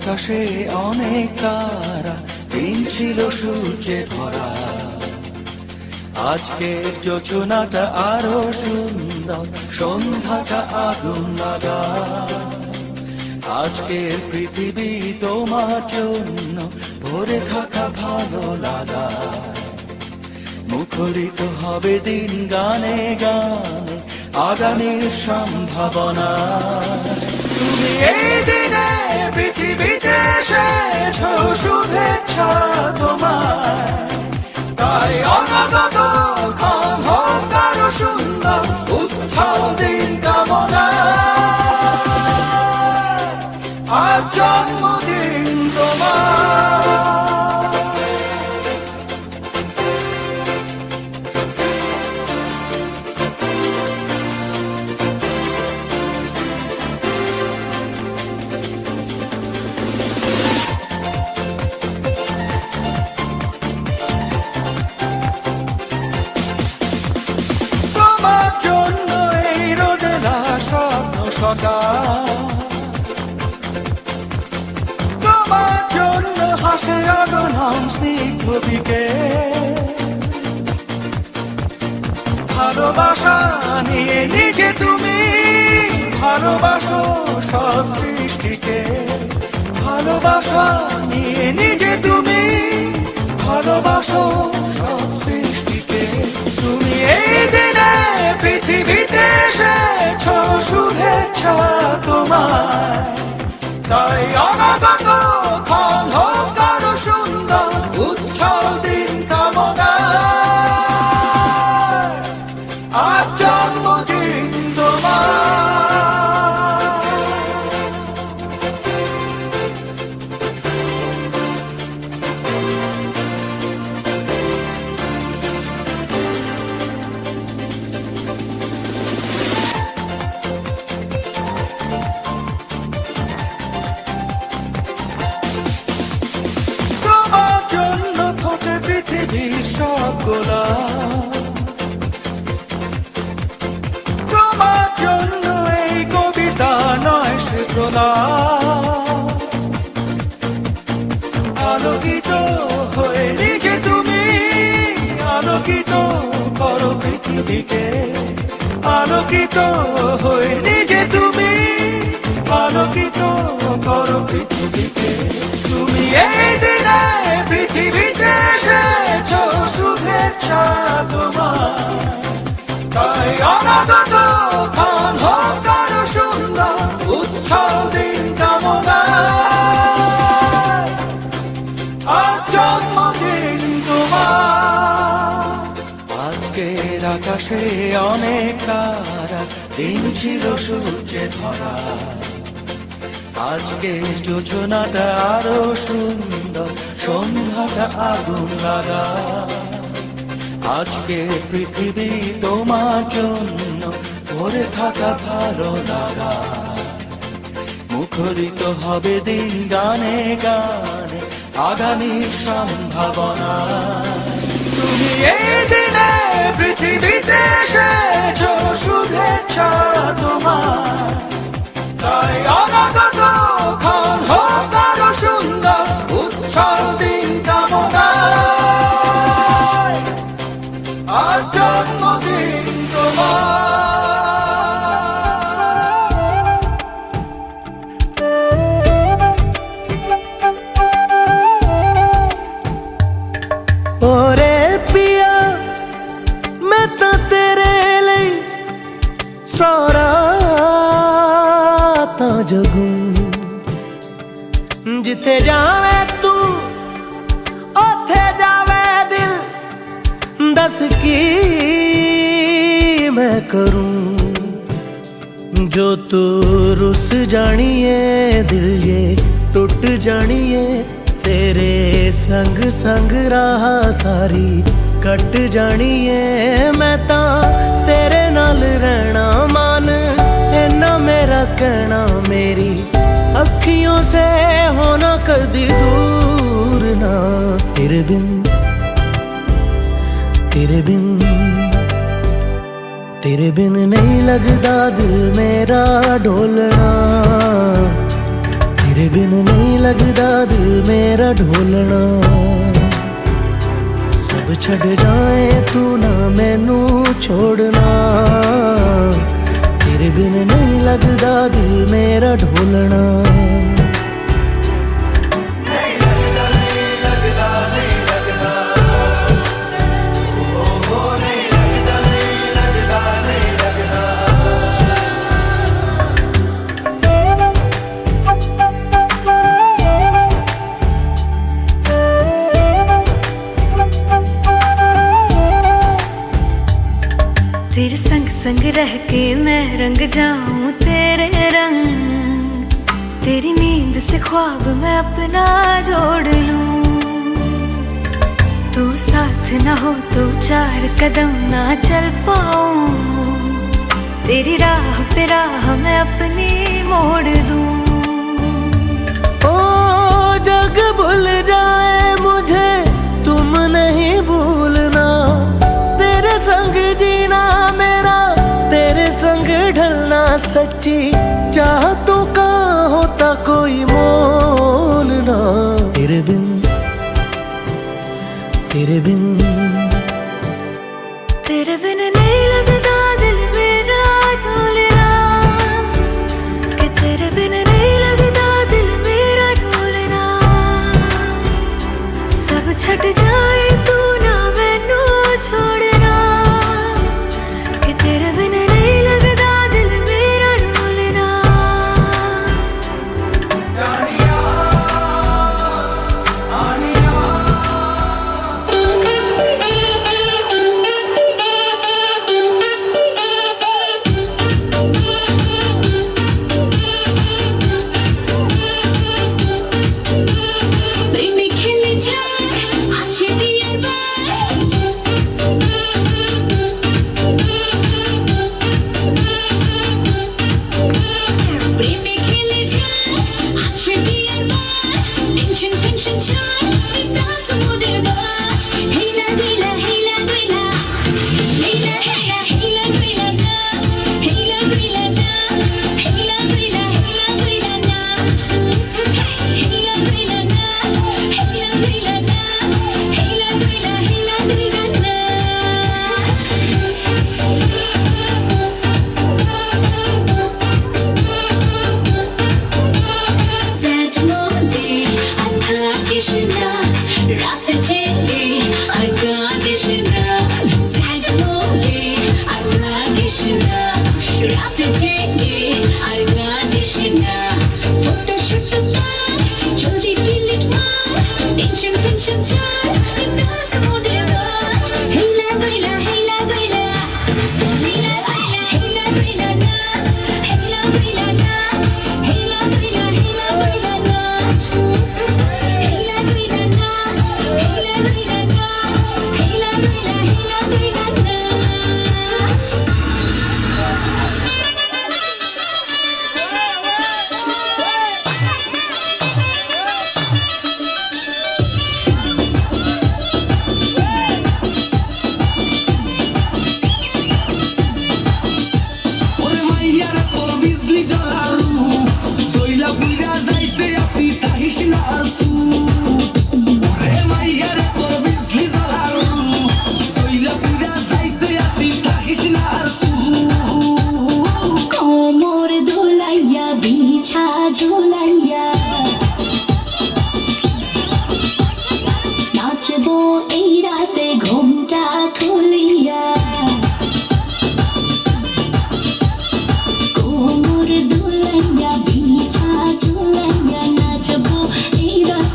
আকাশে অনেক তারা, দিন ছিল সূর্যে ভরা। আজকের যোজনাটা আরো সুন্দর, সন্ধ্যাটা আগুন লাগা। আজকের পৃথিবী তোমার জন্য ভরে থাকা ভালো লাগা। মুখরিত হবে দিন গানে গানে, আগামীর সম্ভাবনা। তুমি এই দিনে পৃথিবীতে এসেছো, শুভেচ্ছা তোমার। তাই অনাগত ক্ষণ হোক আরো সুন্দর, উৎসব দিন কামনা। আজ জন্মদিন তোমার। তোমার জন্য হাসে অগণন স্নিগ্ধ দিকে। ভালোবাসা নিয়ে নিজে তুমি ভালোবাসো সব সৃষ্টিকে। ভালোবাসা নিয়ে নিজে তুমি ভালোবাসো সব সৃষ্টিকে। তুমি এই দিনে পৃথিবীতে এসেছো, শুভেচ্ছা তোমার। তাই অনাগত ক্ষণ হোক আরো সুন্দর, উৎসব দিন কামনা। আজ জন্মদিন তোমার। তোমার জন্য এই কবিতা নয় সে প্রলাপ। আলোকিত হয়ে নিজে তুমি আলোকিত করো পৃথিবীকে। আলোকিত হয়ে নিজে তুমি আলোকিত করো পৃথিবীকে। তুমি এই দিনে পৃথিবীতে এসেছো, শুভেচ্ছা তোমার। তাই অনাগত ক্ষণ হোক আরো সুন্দর, উৎসব দিন কামনা। আজ জন্মদিন তোমার। আজকের আকাশে অনেক তারা, দিন ছিল সূর্যে ভরা। আজকে যোজনাটা আরো সুন্দর, সন্ধ্যাটা আগুন লাগা। আজকে পৃথিবী তোমার জন্য ভরে থাকা ভালো লাগা। মুখরিত হবে দিন গানে গানে, আগামীর সম্ভাবনা। তুমি এই দিনে পৃথিবীতে এসেছো, শুভেচ্ছা তোমার। তাই অনাগত ক্ষণ হোক আরো সুন্দর, উৎসব দিন কামনা। আজ জন্মদিন তোমার। ओरे पिया मैं तो तेरे लिए सारा जगू। जिथे जावे तू ओथे जावे दिल, दस की मैं करूं। जो तू रुस जानिए दिल ये टूट जानिए। तेरे संग संग राह सारी कट जानिए। मैं ता तेरे नाल रहना मान, इन्ना मेरा कहना। मेरी अखियों से होना कदी दूर ना। तेरे बिन तेरे बिन तेरे बिन नहीं लगदा दिल मेरा ढोलना। तेरे बिन नहीं लगदा दिल मेरा ढोलना सब छड़ जाए तू ना मैनू छोड़ना तेरे बिन नहीं लगदा दिल मेरा ढोलना तेरे संग संग रह के मैं रंग जाऊं तेरे रंग तेरी नींद से ख्वाब मैं अपना जोड़ लूं तू साथ ना हो तो 4 कदम ना चल पाऊं तेरी राह पे राह मैं अपनी मोड़ दूं ओ जग भूल जाए मुझे तुम नहीं भूलना तेरे संग जीना मेरा तेरे संग ढलना सच्ची चाहतों का होता कोई मोल ना तेरे बिन तेरे बिन नहीं लगता दिल मेरा ढोलना कि तेरे बिन नहीं लगता दिल मेरा ढोलना सब छट जाए तू ना मैनू छोड़ना कि तेरे बिन नहीं लगता दिल मेरा ढोलना প্রেমে খেলে যায় আছে বিয়ের প্রেমে খেলে যায় আছে বিয়ের টেনশন টেনশন চাই বিন্দাস মোদের বাজ হেলা দিলা হেলা দিলা হেলা হেলা হেলা দিলা নাচ হেলা দিলা নাচ হেলা দিলা হেলা দিলা নাচ হেলা দিলা নাচ হেলা দিলা নাচ হেলা দিলা হেলা দিলা নাচ Sad mode, Krishna, Rat jenge, Arga Krishna. Sad mode, Krishna, Rat jenge, Arga Krishna. Photo shoot tar, jaldi delete mar, tension tension char, bindas mode baaj. Hela baila, hela baila, hela baila, hela baila naach, hela baila naach, hela baila, hela baila naach. Hela baila naach, hela baila naach, hela baila, hela baila naach. ওরে মাইয়ার তোর বিজলি জ্বালারু জইলা বুইরা যাইতে আসি তাহিস না আসু ওরে মাইয়ার তোর বিজলি জ্বালারু জইলা বুইরা যাইতে আসি তাহিস না আসু কোমর দোলাইয়া বিছা ঝোলাইয়া নাচবো এই রাতে ঘুমটা খুলিয়া কোমর দোলাইয়া বিছা ঝোলাইয়া নাচবো এই রাতে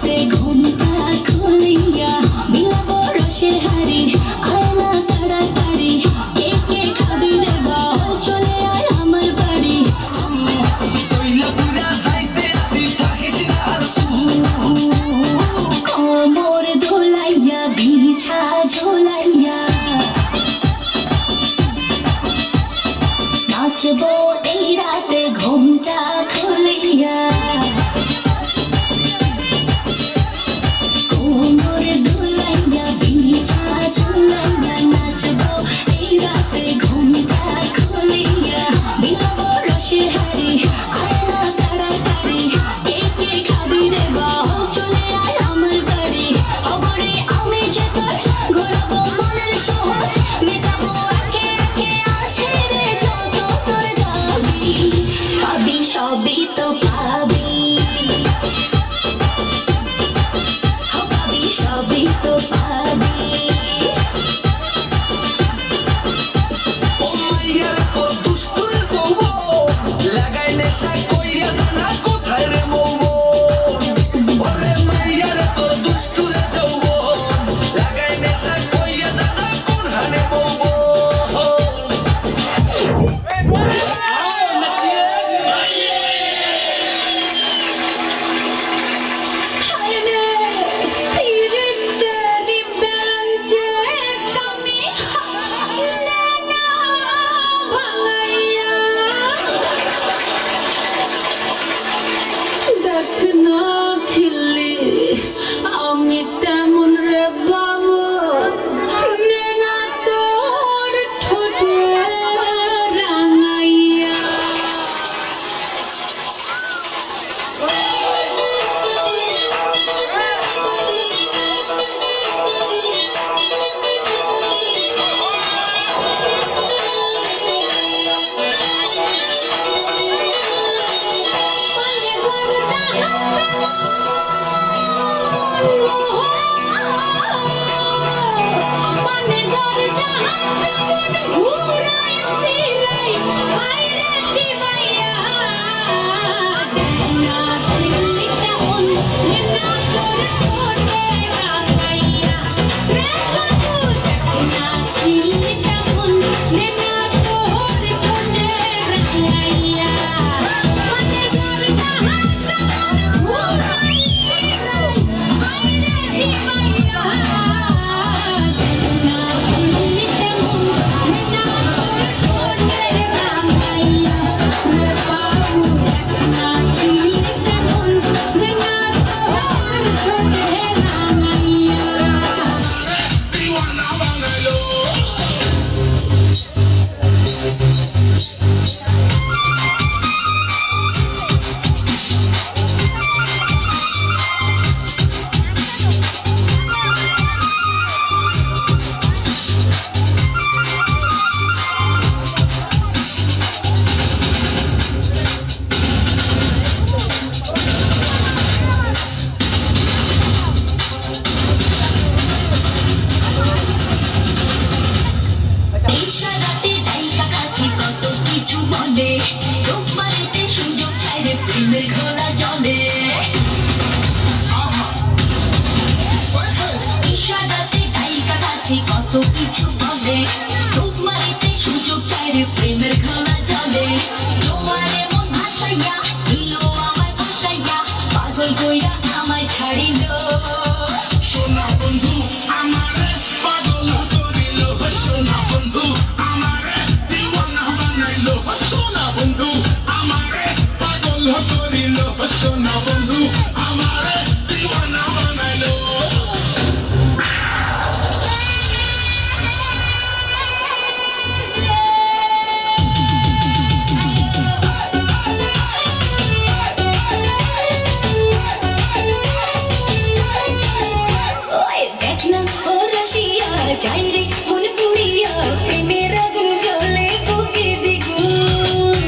তো পাবি ও মাইয়ার তোর দুষ্টুরে যৌবন লাগাই নেশা কইরা জানা কোথায় রে মৌবন ওরে মাইয়ার তোর দুষ্টুরে যৌবন লাগাই নেশা কইরা জানা কোন হানে মৌবন হায়রে পিরিতেরি বেঞ্চে তুমি না ভাঙাইয়া দেখ না খিল্লি আমি তেমন রে বাবু না তোর ঠোঁটে রাঙাইয়া ইশারাতে ডাইকা কাছে কত কিছু বলে রূপমারিতে সুযোগ চাইলে প্রেমের ঘোলা জলে ইশারাতে ডাইকা কাছে কত কিছু বলে রূপমারিতে সুযোগ চাইলে প্রেমের ঘোলা জলে তোমার এমন ভাসাইয়া দিল আমায় বসাইয়া পাগল কইরা আমায় ছাড়িল সোনা বন্ধু আমারে পাগল করিল সোনা বন্ধু আমারে দিওয়ানা বানাইল সোনা বন্ধু আমারে পাগল করিল সোনা বন্ধু আমারে দিওয়ানা বানাইল ওই দেখ না ও রসিয়া যাই রে মন পুড়িয়া প্রেমের আগুন জ্বলে বুকে দ্বিগুণ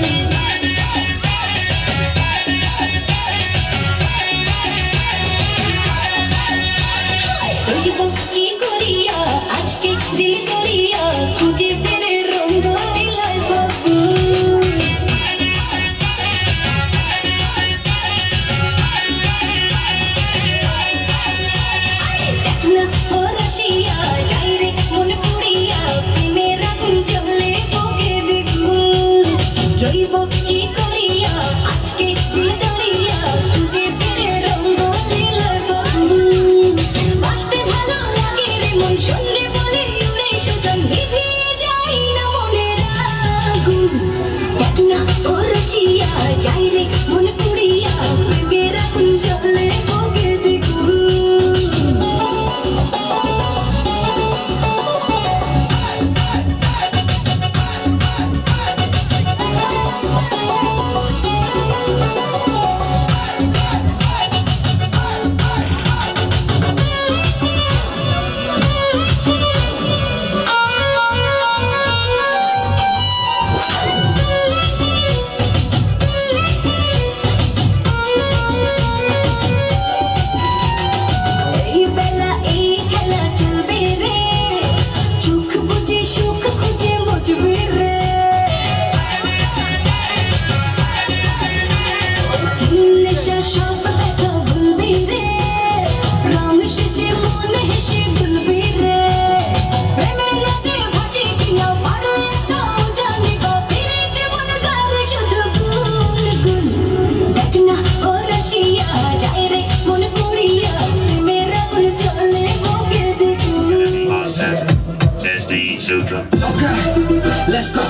রইব কি করিয়া আজকে দিল করিয়া খুঁজে ফেরে রঙ্গ লীলায় বাবু দেখ না ও রসিয়া যাই রে মন পুড়িয়া প্রেমের আগুন জ্বলে বুকে দ্বিগুণ রইব কি করিয়া আজকে দিল করিয়া খুঁজে ফেরে রঙ্গ লীলায় বাবু বাঁচতে ভালো লাগে রে মন শুনলে বলে উড়ে সুজন নিভিয়ে যায় না মনের আগুন দেখ না ও রসিয়া যাই রে মন পুড়িয়া প্রেমের আগুন জ্বলে বুকে দ্বিগুণ শেষে মনে হেসে বলবি রে প্রেমের রাতে ভাসি কিনা পারে তাও জানি বা পেরেতে মন করে শুধু গুন গুন দেখনা ও রসিয়া যায় রে মন পড়িয়া প্রেমের আগুন জ্বলে বুকে দ্বিগুণ SD Sutra. Okay, let's go.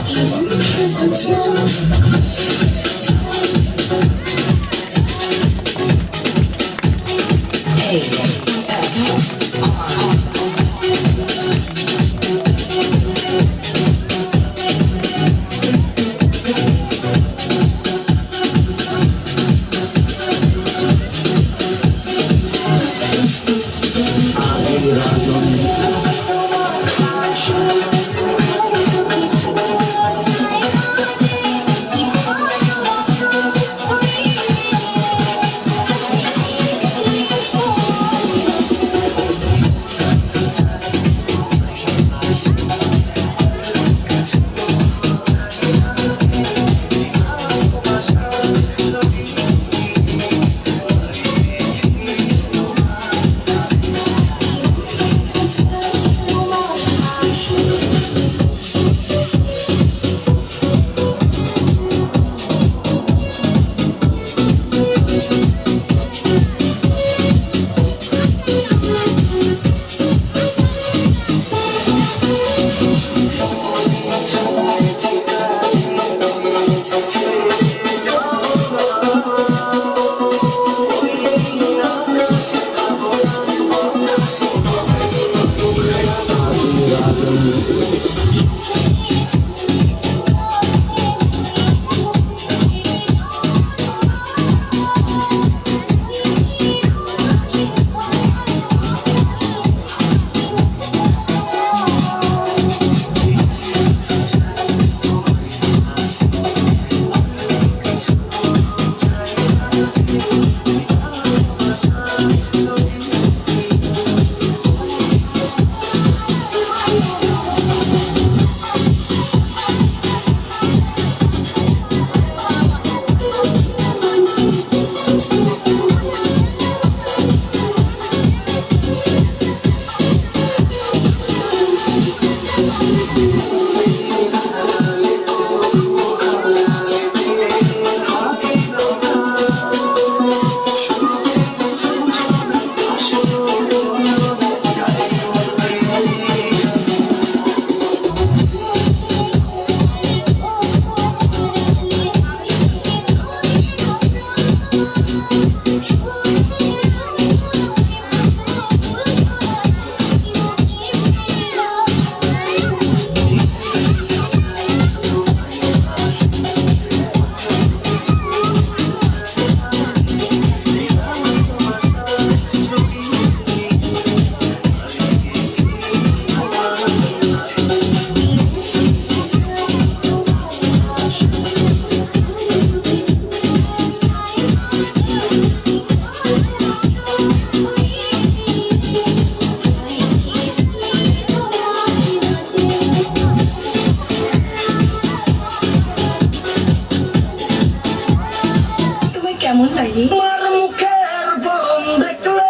কেমন লাগে তোমার মুখের বরণ দেখলে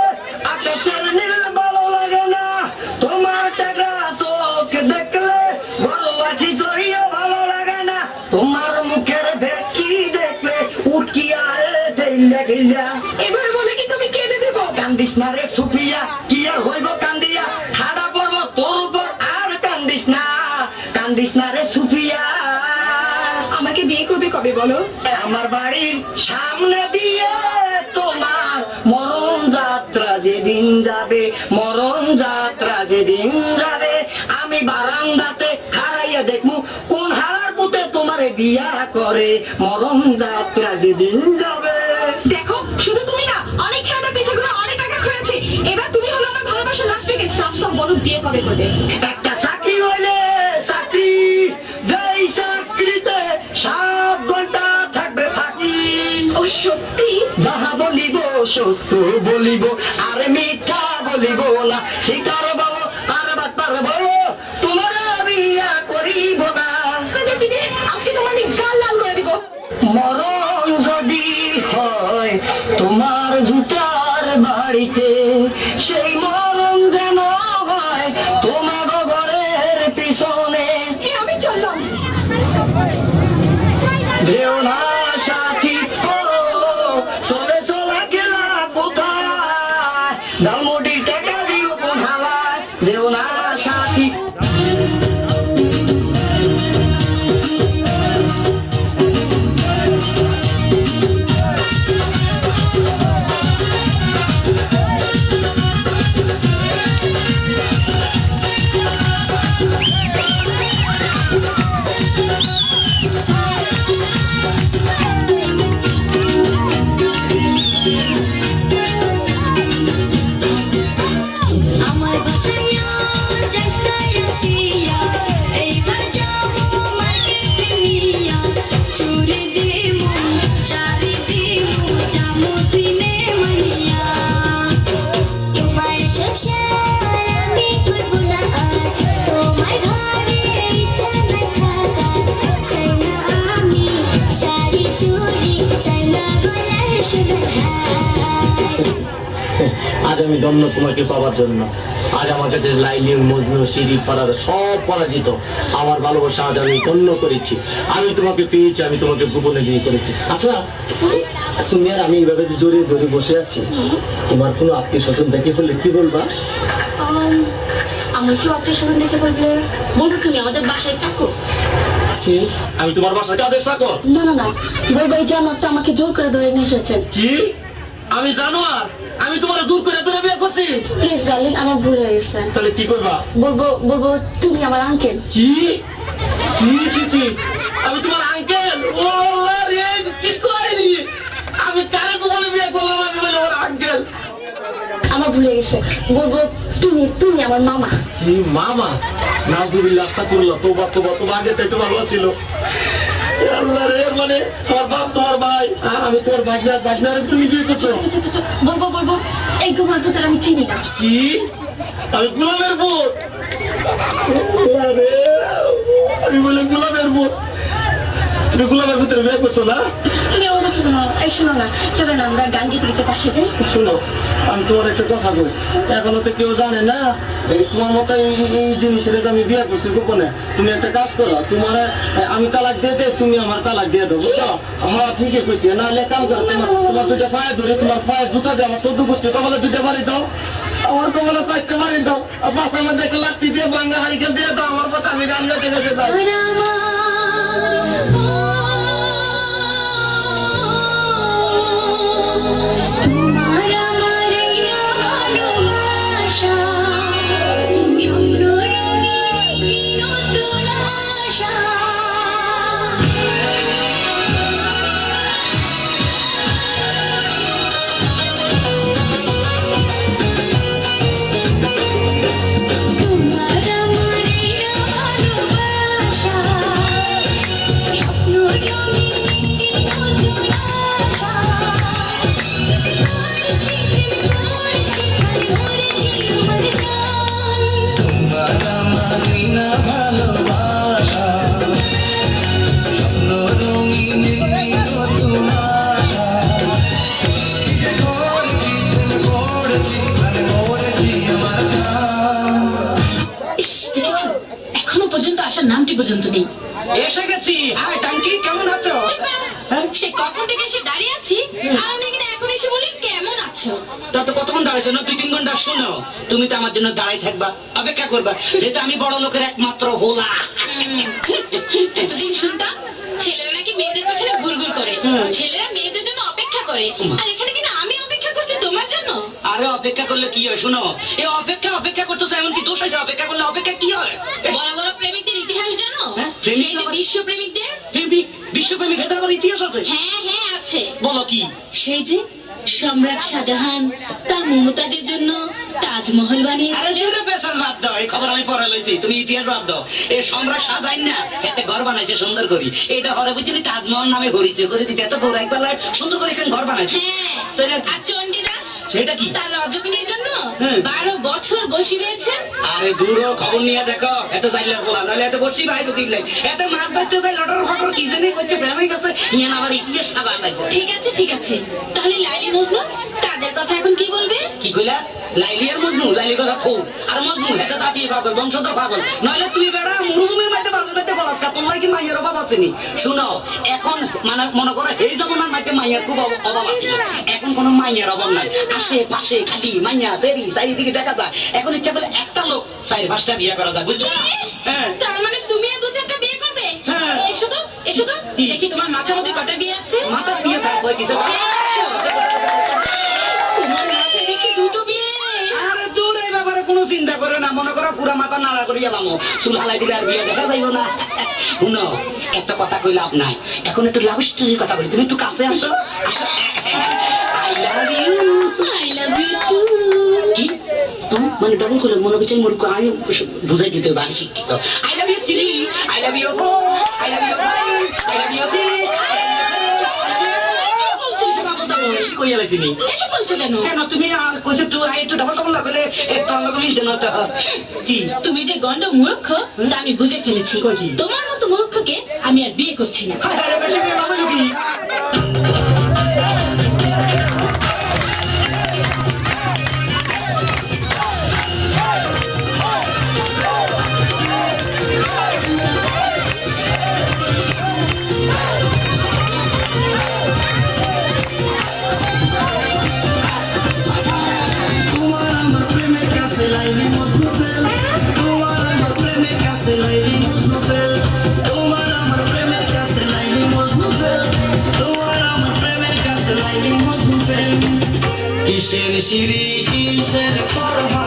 আকাশের নীল ভালো লাগে না, তোমার টাকা চোখ দেখলে ভালোবাসি চড়িয়ে ভালো লাগে না, তোমার মুখের ভেকি দেখলে উঠকি আরে ঠেইলা ঠেইলা। এভাবে বলে কি তুমি কেঁদে দেবো? কান্দিস না রে সুফিয়া, কি আর হইব কান্দিয়া, খাড়া পড়বো তোর উপর আর কান্দিস না রে সুফিয়া। আমাকে বিয়ে করবে কবে বলো? আমার বাড়ির সামনে দিয়ে তোমার মরণ যাত্রা যেদিন যাবে, মরণ যাত্রা যেদিন যাবে, আমি বারান্দাতে হারাইয়া দেখবো কোন হারার পুতে তোমারে বিয়া করে, মরণ যাত্রা যেদিন যাবে। দেখো শুধু তুমি না, অনেক ছেলেদের পিছে ঘুরে অনেক টাকা ঘুরেছি। এবার তুমি হলো আমার ভালোবাসার লাস্ট পেকে। সাফ সাফ বলো বিয়ে কবে করবে? একটা চাকরি হইলে চাকরি, যেই চাকরিতে 7 ঘন্টা থাকবে ফাঁকি। ও সত্যি? যাহা বলিব সত্য বলিব, আর মিথ্যা বলিব না, শিকার বলো আর বাদ পারবো, তোমার বিয়া করিব না। আজকে তোমার গাল লাল করে দিব। মরণ যদি হয় তোমার জুতার বাড়িতে, সেই মরণ যেন হয় তোমার ঘরের পিছনে। আমি চললাম। যেও না সাথী ও চলে চলা গেলা কোথায়, ধানমন্ডি টাকা দিও কোন হালায়, যেও না সাথী। আমার বাসায়া যাইস্তা রাসিয়া এইবার যাবো মার্কেটে নিয়া চুড়ি দিমু শাড়ি দিমু যামু সিনেমা নিয়া তোমার সংসার আমি করবো না আর তোমার ঘরে ইচ্ছা নাই থাকার চাই না আমি শাড়ি চুড়ি চাই না গলার সোনার হার। আজ আমি ধন্য তোমাকে পাওয়ার জন্য। আজ আমার কাছে লাইলি, মজনু, সিঁড়ি পাড়ার সব পরাজিত আমার ভালোবাসা আজ আমি ধন্য করেছি। আমি তোমাকে পেয়েছি, আমি তোমাকে গোপনে বিয়ে করেছি। আচ্ছা তুমি আর আমি এইভাবে যে জড়িয়ে ধরে বসে আছি, তোমার কোনো আত্মীয় স্বজন দেখে ফেললে কি বলবা? আমার কি অপারেশন দেখে বলবে বন্ধু তুমি আমাদের বাসায় চাকো? কি? আমি তোমার বাসায় কাজে থাকো? না না না বলবো এই জানোয়ারটা আমাকে জোর করে ধরে নিয়ে এসেছেন। কি? আমি জানো আর আমি তোমার জোর করে ধরে বিয়ে করছি? প্লিজ ডার্লিং আমার ভুল হয়ে গেছে। তাহলে কি করবা? বলবো বলবো তুমি আমার আঙ্কেল। কি? সি সি সি, আমি তোমার আঙ্কেল? ও রে, কি কইনি? আমি কারে বলে বিয়ে করলাম? আমি বলে ওর আঙ্কেল। আমার ভুল হয়ে গেছে। বলবো তুমি তুমি আমার মামা। কি মামা? নাজুবিল্লাহ, আস্তাগফিরুল্লাহ, তোবা তোবা, তোমার আগে তাই তো ভালো ছিল। এ আল্লাহ রে, মানে তোমার বাপ তোমার ভাই, আর আমি তোমার ভাগনারে তুমি বিয়ে করছো? বলবো বলবো এই তোমার ভূতের আমি চিনি না। কি? আমি গোলামের ভূত? আরে, আমি বলে গোলামের ভূত? তুমি গোলামের ভূতের বিয়ে করছো না? তুমি ওর কাছে শোনো এই শোনো না চলো না আমরা গান গীত গীতে পাশে যাই। শুনো, আমি তোমার একটা কথা বলি, এখনো তো কেউ জানে না এই তোমার মতো এই জিনিসের যে আমি বিয়ে করছি গোপনে। তুমি একটা কাজ করো, তোমার আমি তালাক দিয়ে দেয়, তুমি আমার তালাক দিয়ে দেবো, বুঝছো? হ্যাঁ ঠিকই কইছি। নাহলে কাম করো, তোমার দুইটা পায়ে ধরে, তোমার পায়ে জুতা দিয়ে আমার 14 গোষ্ঠী কপালে দুইটা বাড়ি দাও, আমার কপালে 4টা বাড়ি দাও, আর পাশে মধ্যে একটা লাত্তি দিয়ে ভাঙ্গা হারিকেল দিয়ে দাও আমার কথা, আমি গান গাইতে গাইতে যাই। তোমার আমার এই ভালোবাসা স্বপ্ন রঙিন নতুন আশা। তোমার আমার এই ভালোবাসা স্বপ্ন রঙিন নতুন আশা। ইস, দেখেছো? এখনো পর্যন্ত আসার নামটি পর্যন্ত নেই। এসে গেছি। হাই টাঙ্কি, কেমন আছো? সে কখন থেকে এসে দাঁড়িয়ে আছি আর উনি কিনা এখন এসে বলি কেমন আছো। তা তো কতক্ষণ দাঁড়াইছো না? 2-3 ঘন্টা। শোনো, তুমি তো আমার জন্য দাঁড়াই থাকবা, অপেক্ষা করবা, যেটা আমি বড় লোকের একমাত্র হোলা। এতদিন শুনতাম ছেলেরা নাকি মেয়েদের পেছনে ঘুরঘুর করে, ছেলেরা মেয়েদের জন্য অপেক্ষা করে, আর এখানে কিনা আমি অপেক্ষা করছি তোমার জন্য। আরে অপেক্ষা করলে কি হয়? শোনো, এই অপেক্ষা করতেছো, এমন কি দোষ আছে? অপেক্ষা করলে অপেক্ষা কি হয়? বড় বড় প্রেমিকদের ইতিহাস জানো? হ্যাঁ, প্রেমিক সেই যে আবার- বিশ্ব প্রেমিকদের। বিশ্বপ্রেমিক এটার আবার ইতিহাস আছে? হ্যাঁ হ্যাঁ আছে। বলো কি? সেই যে সম্রাট শাহজাহান তার মমতাজের জন্য তাজমহল আরে বানিয়েছিলেন। তুমি পেছন বাদ দাও, এই খবর আমি পড়ে লইছি, তুমি ইতিহাস বাদ দাও। এই সম্রাট শাহজাহান না একটা ঘর বানাইছে সুন্দর করে, এটা ঘরে বুঝলি তাজমহল নামে ঘুরিছে, করে দিতে এত বড় একবার সুন্দর করে এখানে ঘর বানাইছে। হ্যাঁ, তো এটা- আর চণ্ডীদাস সেটা কি? তার রজকিনীর জন্য হ্যাঁ। 12 বছর বসি পেয়েছেন? আরে দূর হ, খবর নিয়ে দেখো এত যাইলে বলা নইলে এত বসি ভাই তো দিলে এত মাছ ধরতে যাই লটর ফটর কি জানি করছে প্রেমে গেছে ইয়ান আবার ইতিহাস সাবান লাগছে। ঠিক আছে তাহলে লাইলি মজনু তাদের কথা এখন কি বলবে? কি কইলা? লাইলি আর মজনু, লাইলি কথা খুব আর মজনু এটা দাঁতিয়ে পাগল বংশধর পাগল, নইলে তুই বেড়া মরুভূমির মধ্যে পাগল মধ্যে বলাস কা তোমার কি মাইয়ের অভাব আসেনি? শুনো এখন মানে মনে করো এই জমানার মধ্যে মাইয়ের খুব অভাব আছে, এখন কোনো মাইয়ের অভাব নাই, আশেপাশে খালি মাইয়া ফেরি চারিদিকে দেখা যায়, এখন ইচ্ছা করলে একটা লোক 4-5টা বিয়ে করা যায়, বুঝছো? হ্যাঁ তার মানে তুমি আর 2-4টা বিয়ে করবে? হ্যাঁ। এসো তো দেখি তোমার মাথার মধ্যে কটা বিয়ে আছে? মাথা বিয়ে থাকবে কিছু তোমার মাথায় দেখি 2টো বিয়ে। আরে দূর এই ব্যাপারে কোনো চিন্তা করে না, মনে করো পুরা মাথা নাড়া করে গেলাম চুল হালাই দিলে আর বিয়ে দেখা যাইব না। শুনো একটা কথা কই লাভ নাই, এখন একটু লাভ স্টোরির কথা বলি, তুমি একটু কাছে আসো আসো। I love you. I love you too. কি তুমি মানে ডবল করলে মনে করছে মূর্খ, আমি বুঝাই দিতে হবে আমি শিক্ষিত। I love you three, I love you four, I love you five, I love you six. কই আলাইছি নি এসব বলছো কেন? কেন তুমি কইছো তুই আই একটু ডবল ডবল না করলে একটু অন্য মিল দেন তো কি? তুমি যে গন্ড মূর্খ তা আমি বুঝে ফেলেছি। কই কি? তোমার মতো মূর্খকে আমি আর বিয়ে করছি না। আরে বেশি করে নামে কি? তোমার আমার প্রেমের কাছে লাইলি মজনু ফেল, তোমার আমার প্রেমের কাছে লাইলি মজনু ফেল, তোমার আমার প্রেমের কাছে লাইলি মজনু ফেল, তোমার আমার প্রেমের কাছে লাইলি মজনু ফেল। কিসের সিঁড়ি কিসের পরহা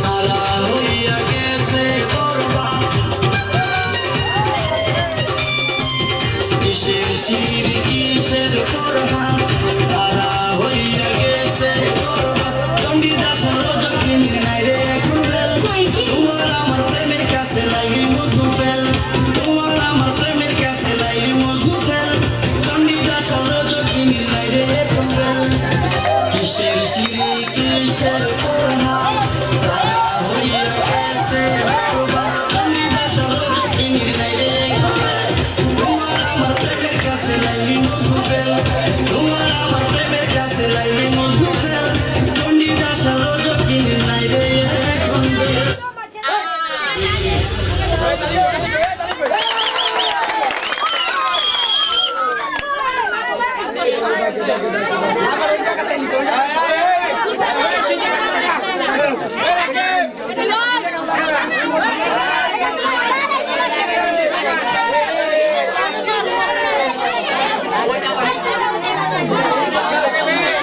তারা হইয়া গেছে করবা, কিসের সিঁড়ি কিসের পরহা তারা হইয়া গেছে করবা। চণ্ডীদাস রজকিনীর নাই রে এখন বেল, তোমার আমার প্রেমের কাছে লাইলি মজনু ফেল, তোমার আমার প্রেমের কাছে লাইলি মজনু ফেল, চণ্ডীদাস রজকিনীর নাই রে এখন বেল। কিসের সিঁড়ি কিসের পরহা তারা হইয়া গেছে করবা, চণ্ডীদাস রজকিনীর নাই রে এখন বেল, তোমার আমার প্রেমের কাছে লাইলি মজনু ফেল, তোমার আমার প্রেমের কাছে লাইলি মজনু ফেল, চণ্ডীদাস রজকিনীর নাই রে এখন বেল। আমার এই জায়গাতে